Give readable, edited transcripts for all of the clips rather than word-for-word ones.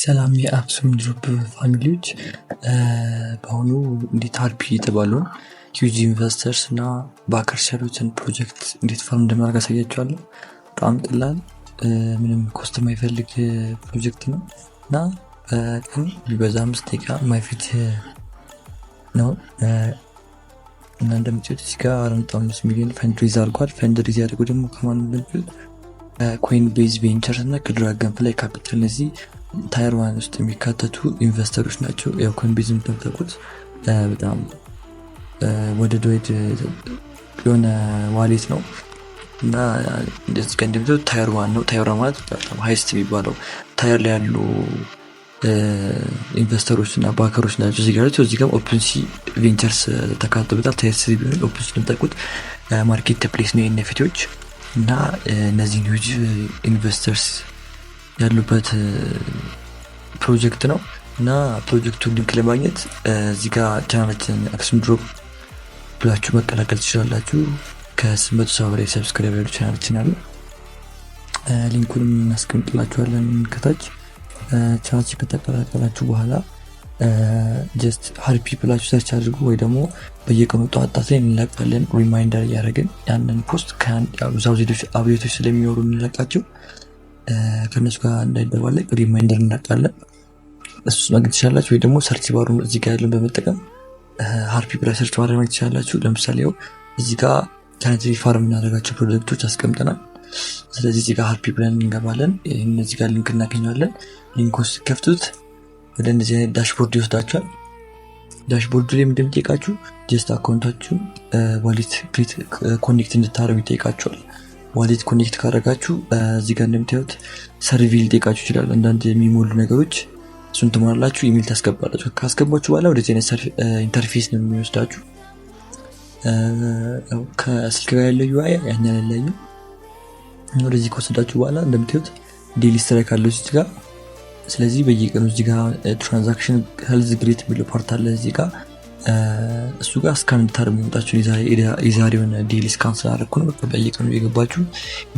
ሰላም የአክሱም ድሮፕ ፋሚሊዎች በአሁኑ እንዴት አርፒ የተባለውን ሂውጅ ኢንቨስተርስ እና ባከርስ ያሉትን ፕሮጀክት እንዴት ፋርም እንደማድረግ አሳያችኋለሁ። በጣም ቀላል ምንም ኮስት የማይፈልግ ፕሮጀክት ነው እና በቀን ቢበዛ 5 ደቂቃ ማይፈጅ ነው እና እንደምታዩት እዚህ ጋር 4.5 ሚሊዮን ፈንድሬዝ አድርጓል። ፈንድሬዝ ያደርገው ደግሞ ከማን እንደምታዩት ኮይን ቤዝ ቬንቸርስ እና ከድራገን ፍላይ ካፒታል እነዚህ ታየር ዋን ውስጥ የሚካተቱ ኢንቨስተሮች ናቸው። ያው ኮይን ቤዝ እንደምታውቁት በጣም ወደ የሆነ ዋሌት ነው እና እንደዚህ ጋር እንደምታዩት ታየር ዋን ነው። ታየር ዋን ማለት በጣም ሃይስት የሚባለው ታየር ላይ ያሉ ኢንቨስተሮች እና ባከሮች ናቸው። እዚህ ጋር ኦፕንሲ ቬንቸርስ ተካተውበታል። ታየር 3 ቢሆን ኦፕንሲ እንደምታውቁት ማርኬት ፕሌስ ነው የኤንኤፍቲዎች እና እነዚህ ሂውጅ ኢንቨስተርስ ያሉበት ፕሮጀክት ነው እና ፕሮጀክቱን ሊንክ ለማግኘት እዚህ ጋር ቻናላችን አክሱም ድሮፕ ብላችሁ መቀላቀል ትችላላችሁ። ከ870 በላይ ሰብስክራይብ ያሉ ቻናላችን አለ። ሊንኩን እናስቀምጥላችኋለን ከታች። ቻናላችን ከተቀላቀላችሁ በኋላ ጀስት ሃርፒ ብላችሁ ሰርች አድርጉ ወይ ደግሞ በየቀኑ ጠዋት ላይ እንለቃለን ሪማይንደር እያደረግን ያንን ፖስት ከዛው አብዴቶች ስለሚኖሩ እንለቃቸው ከነሱ ጋር እንዳይደባለቅ ሪማይንደር እናቃለን። እሱ ማግኘት ትችላላችሁ ወይ ደግሞ ሰርች ባሩን እዚህ ጋር ያለውን በመጠቀም ሃርፒ ብላችሁ ሰርች ማድረግ ትችላላችሁ። ለምሳሌ እዚህ ጋር ካንትሪ ፋርም እናደርጋቸው ፕሮጀክቶች አስቀምጠናል። ስለዚህ እዚህ ጋር ሃርፒ ብለን እንገባለን። ይሄን እዚህ ጋር ሊንክ እናገኛለን። ሊንኩን ከፍቱት ወደ እንደዚህ አይነት ዳሽቦርድ ይወስዳችኋል። ዳሽቦርዱ ላይ እንደምትጠይቃችሁ ጀስት አካውንታችሁን ዋሌት ኮኔክት እንድታደርጉ ይጠይቃችኋል። ዋሌት ኮኔክት ካደረጋችሁ እዚህ ጋር እንደምታዩት ሰርቪል ሊጠይቃችሁ ይችላል። አንዳንድ የሚሞሉ ነገሮች እሱን ትሞላላችሁ፣ ኢሜል ታስገባላችሁ። ካስገባችሁ በኋላ ወደዚህ አይነት ኢንተርፌስ ነው የሚወስዳችሁ። ከስልክ ጋር ያለው ዩአይ ያን ያለለኝ ወደዚህ ከወሰዳችሁ በኋላ እንደምታዩት ዴሊ ስትራይክ አለው እዚህ ጋር። ስለዚህ በየቀኑ እዚህ ጋር ትራንዛክሽን ሄልዝ ግሬት የሚለው ፓርት አለ እዚህ ጋር። እሱ ጋር ስካን እንድታደርጉ የሚመጣችሁ የዛሬውን ዴሊ ስካን ስላደረኩ ነው። በየቀኑ የገባችሁ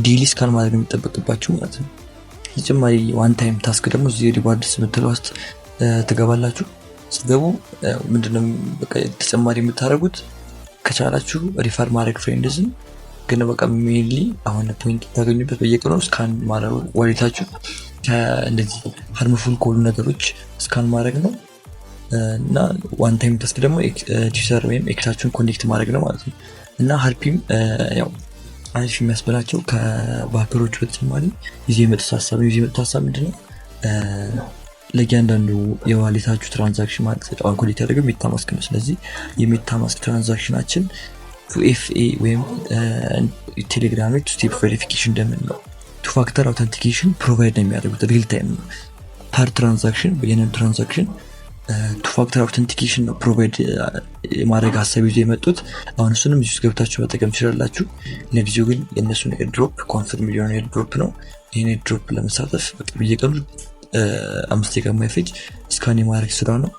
ዴሊ ስካን ማድረግ የሚጠበቅባችሁ ማለት ነው። ተጨማሪ ዋን ታይም ታስክ ደግሞ እዚህ ሪዋርድስ የምትለው ውስጥ ትገባላችሁ። ስትገቡ ምንድነው በቃ ተጨማሪ የምታደርጉት ከቻላችሁ ሪፈር ማድረግ ፍሬንድዝን ግን በቃ ሜንሊ አሁን ፖይንት ታገኙበት በየቀኑ ስካን ማድረግ ዋሌታችሁ እንደዚህ ሃርምፉል ከሆኑ ነገሮች ስካን ማድረግ ነው እና ዋን ታይም ታስክ ደግሞ ቲዩዘር ወይም ኤክሳችሁን ኮኔክት ማድረግ ነው ማለት ነው። እና ሃርፒም ያው አሪፍ የሚያስበላቸው ከባከሮቹ በተጨማሪ ይዜ የመጡት ሀሳብ ምንድነው ለእያንዳንዱ የዋሌታችሁ ትራንዛክሽን ማለት አሁን ኮኔክት ያደረገው ሜታማስክ ነው። ስለዚህ የሜታማስክ ትራንዛክሽናችን 2FA ወይም ቴሌግራም ላይ ስቴፕ ቬሪፊኬሽን እንደምንለው ቱ ፋክተር አውተንቲኬሽን ፕሮቫይድ ነው የሚያደርጉት። ሪል ታይም ነው ፐር ትራንዛክሽን በየነን ትራንዛክሽን ቱ ፋክተር አውተንቲኬሽን ነው ፕሮቫይድ የማድረግ ሀሳብ ይዞ የመጡት። አሁን እሱንም እዚህ ገብታችሁ መጠቀም ትችላላችሁ። ለጊዜው ግን የእነሱን ኤርድሮፕ ኮንፈርም ሚሊዮን ኤርድሮፕ ነው። ይህን ኤርድሮፕ ለመሳተፍ በየቀኑ 5 ደቂቃ የማይፈጅ ስካን የማድረግ ስራ ነው።